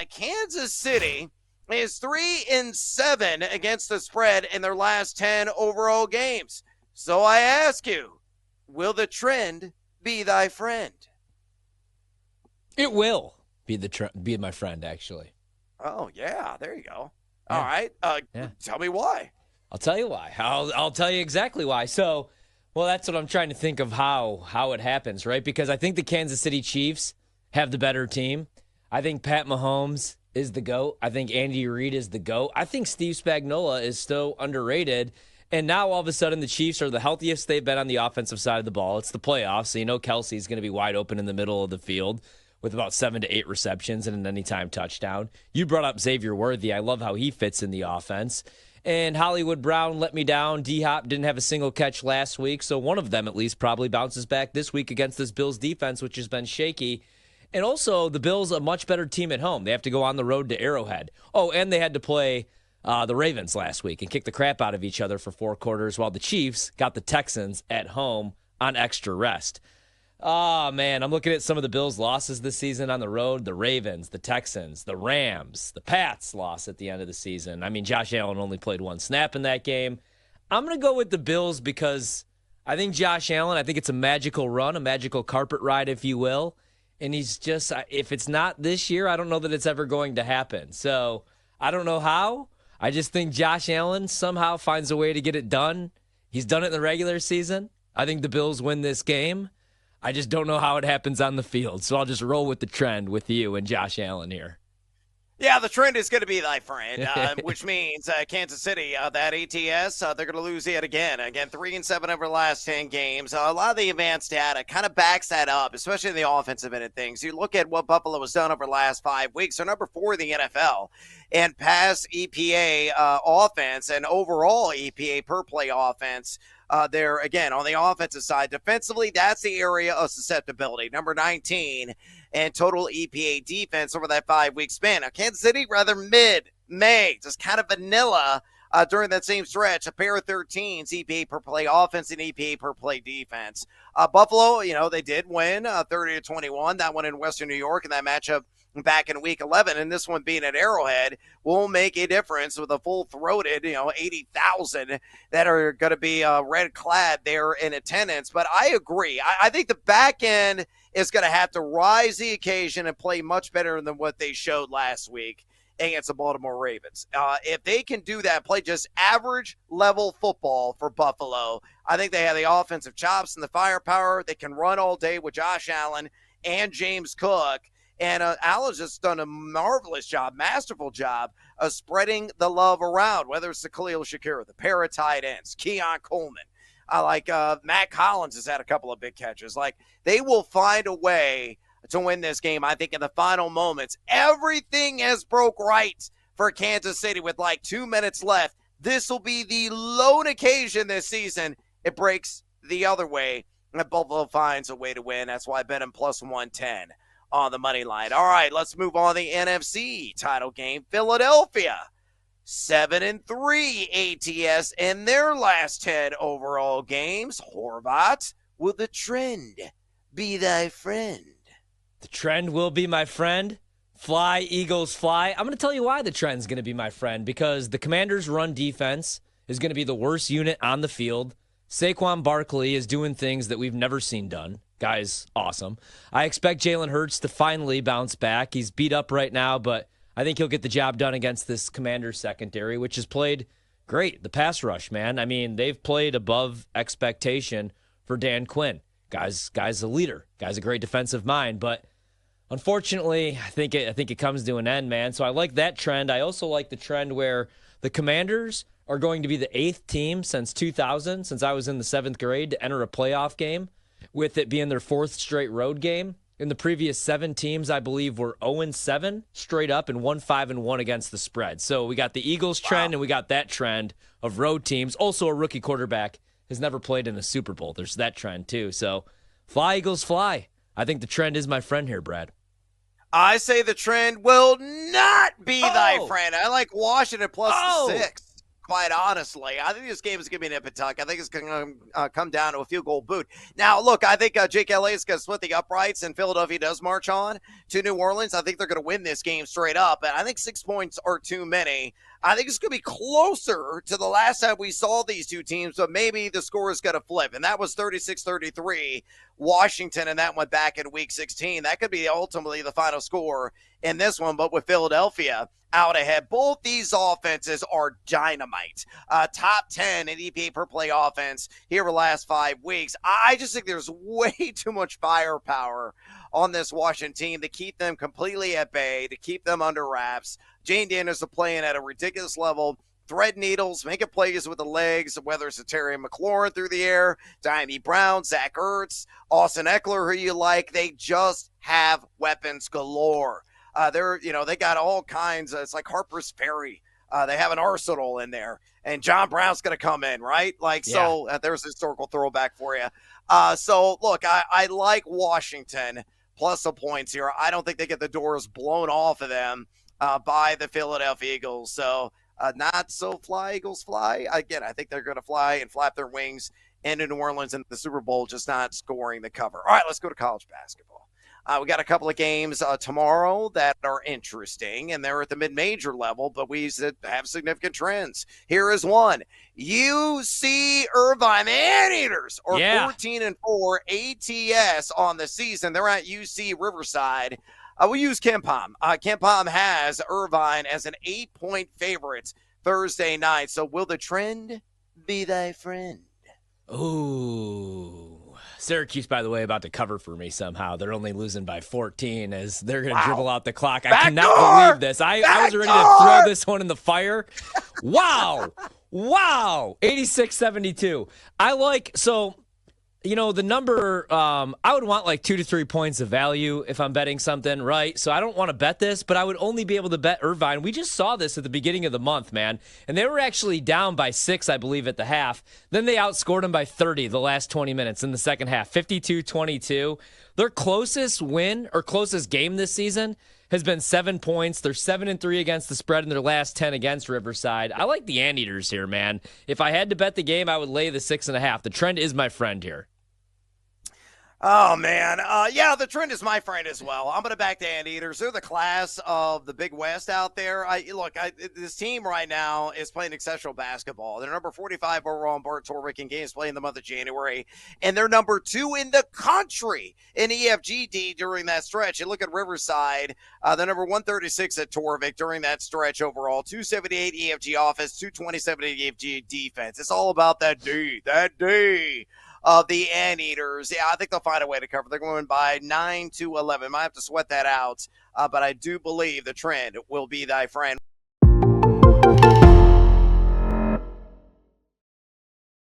Kansas City is 3-7 against the spread in their last 10 overall games. So I ask you, will the trend be thy friend? It will be my friend, actually. Oh, yeah, there you go. All Yeah, right. yeah. Tell me why. I'll tell you why. I'll tell you exactly why. So, well, that's what I'm trying to think of how it happens, right? Because I think the Kansas City Chiefs have the better team. I think Pat Mahomes is the GOAT. I think Andy Reid is the GOAT. I think Steve Spagnuolo is still underrated. And now all of a sudden the Chiefs are the healthiest they've been on the offensive side of the ball. It's the playoffs, so you know Kelsey's going to be wide open in the middle of the field with about 7 to 8 receptions and an anytime touchdown. You brought up Xavier Worthy. I love how he fits in the offense. And Hollywood Brown let me down. D-Hop didn't have a single catch last week, so one of them at least probably bounces back this week against this Bills defense, which has been shaky. And also, the Bills a much better team at home. They have to go on the road to Arrowhead. Oh, and they had to play the Ravens last week and kick the crap out of each other for 4 quarters, while the Chiefs got the Texans at home on extra rest. Oh, man, I'm looking at some of the Bills' losses this season on the road. The Ravens, the Texans, the Rams, the Pats lost at the end of the season. I mean, Josh Allen only played 1 snap in that game. I'm going to go with the Bills because I think Josh Allen, I think it's a magical run, a magical carpet ride, if you will. And he's just, if it's not this year, I don't know that it's ever going to happen. So I don't know how. I just think Josh Allen somehow finds a way to get it done. He's done it in the regular season. I think the Bills win this game. I just don't know how it happens on the field. So I'll just roll with the trend with you and Josh Allen here. Yeah, the trend is going to be thy friend, which means Kansas City, that ATS, they're going to lose yet again. Again, 3-7 over the last 10 games. A lot of the advanced data kind of backs that up, especially in the offensive end of things. You look at what Buffalo has done over the last 5 weeks. They're number 4 in the NFL in pass EPA offense and overall EPA per play offense. They're, again, on the offensive side. Defensively, that's the area of susceptibility. Number 19 and total EPA defense over that 5-week span. Now, Kansas City, rather mid-May, just kind of vanilla during that same stretch. A pair of 13s, EPA per play offense and EPA per play defense. Buffalo, they did win 30-21. That one in Western New York in that matchup back in week 11, and this one being at Arrowhead will make a difference with a full-throated, 80,000 that are going to be red-clad there in attendance. But I agree. I think the back end is going to have to rise the occasion and play much better than what they showed last week against the Baltimore Ravens. If they can do that, play just average-level football for Buffalo, I think they have the offensive chops and the firepower. They can run all day with Josh Allen and James Cook. And Allen's just done a marvelous job, masterful job of spreading the love around, whether it's the Khalil Shakir, the pair of tight ends, Keon Coleman. Matt Collins has had a couple of big catches. They will find a way to win this game, I think, in the final moments. Everything has broke right for Kansas City with 2 minutes left. This will be the lone occasion this season it breaks the other way, and Buffalo finds a way to win. That's why I bet him plus 110. On the money line. All right, let's move on to the NFC title game. Philadelphia, 7-3 ATS in their last 10 overall games. Horvat, will the trend be thy friend? The trend will be my friend. Fly, Eagles, fly. I'm going to tell you why the trend's going to be my friend, because the Commanders' run defense is going to be the worst unit on the field. Saquon Barkley is doing things that we've never seen done. Guy's awesome. I expect Jalen Hurts to finally bounce back. He's beat up right now, but I think he'll get the job done against this Commanders secondary, which has played great. The pass rush, man. I mean, they've played above expectation for Dan Quinn. Guy's a leader. Guy's a great defensive mind, but unfortunately, I think it comes to an end, man. So I like that trend. I also like the trend where the Commanders are going to be the 8th team since 2000, since I was in the 7th grade, to enter a playoff game, with it being their 4th straight road game. In the previous 7 teams, I believe, were 0-7 straight up and 1-5-1 against the spread. So we got the Eagles trend, and we got that trend of road teams. Also, a rookie quarterback has never played in a Super Bowl. There's that trend, too. So fly, Eagles, fly. I think the trend is my friend here, Brad. I say the trend will not be thy friend. I like Washington plus the 6. quite honestly. I think this game is going to be nip and tuck. I think it's going to come down to a field goal boot. Now, look, I think Jake Elliott is going to split the uprights, and Philadelphia does march on to New Orleans. I think they're going to win this game straight up, and I think 6 points are too many. I think it's going to be closer to the last time we saw these two teams, but maybe the score is going to flip, and that was 36-33 Washington, and that went back in Week 16. That could be ultimately the final score in this one, but with Philadelphia out ahead. Both these offenses are dynamite. Top 10 in EPA per play offense here for the last 5 weeks. I just think there's way too much firepower on this Washington team to keep them completely at bay, to keep them under wraps. Jane Daniels are playing at a ridiculous level. Thread needles, making plays with the legs, whether it's a Terry McLaurin through the air, Diami Brown, Zach Ertz, Austin Eckler, who you like. They just have weapons galore. They got all kinds. It's like Harper's Ferry. They have an arsenal in there, and John Brown's going to come in, right? There's a historical throwback for you. Look, I like Washington plus the points here. I don't think they get the doors blown off of them by the Philadelphia Eagles. So not so fly, Eagles fly. Again, I think they're going to fly and flap their wings into New Orleans in the Super Bowl, just not scoring the cover. All right, let's go to college basketball. We got a couple of games tomorrow that are interesting, and they're at the mid-major level, but we have significant trends. Here is one. UC Irvine, the Anteaters, are 14-4 ATS on the season. They're at UC Riverside. We use KenPom. KenPom has Irvine as an 8-point favorite Thursday night. So will the trend be thy friend? Ooh. Syracuse, by the way, about to cover for me somehow. They're only losing by 14 as they're going to dribble out the clock. I cannot believe this. I was ready to throw this one in the fire. Wow. 86-72. The number, I would want like 2 to 3 points of value if I'm betting something, right? So I don't want to bet this, but I would only be able to bet Irvine. We just saw this at the beginning of the month, man. And they were actually down by 6, I believe, at the half. Then they outscored them by 30 the last 20 minutes in the second half, 52-22. Their closest win or closest game this season has been 7 points. They're 7-3 against the spread in their last 10 against Riverside. I like the Anteaters here, man. If I had to bet the game, I would lay the 6.5. The trend is my friend here. Oh, man. The trend is my friend as well. I'm going to back the Anteaters. They're the class of the Big West out there. This team right now is playing exceptional basketball. They're number 45 overall in Bart Torvik in games played in the month of January, and they're number 2 in the country in EFGD during that stretch. You look at Riverside, they're number 136 at Torvik during that stretch overall, 278 EFG offense, 227 EFG defense. It's all about that D. Of the Anteaters. Yeah, I think they'll find a way to cover. They're going by 9-11. Might have to sweat that out, but I do believe the trend will be thy friend.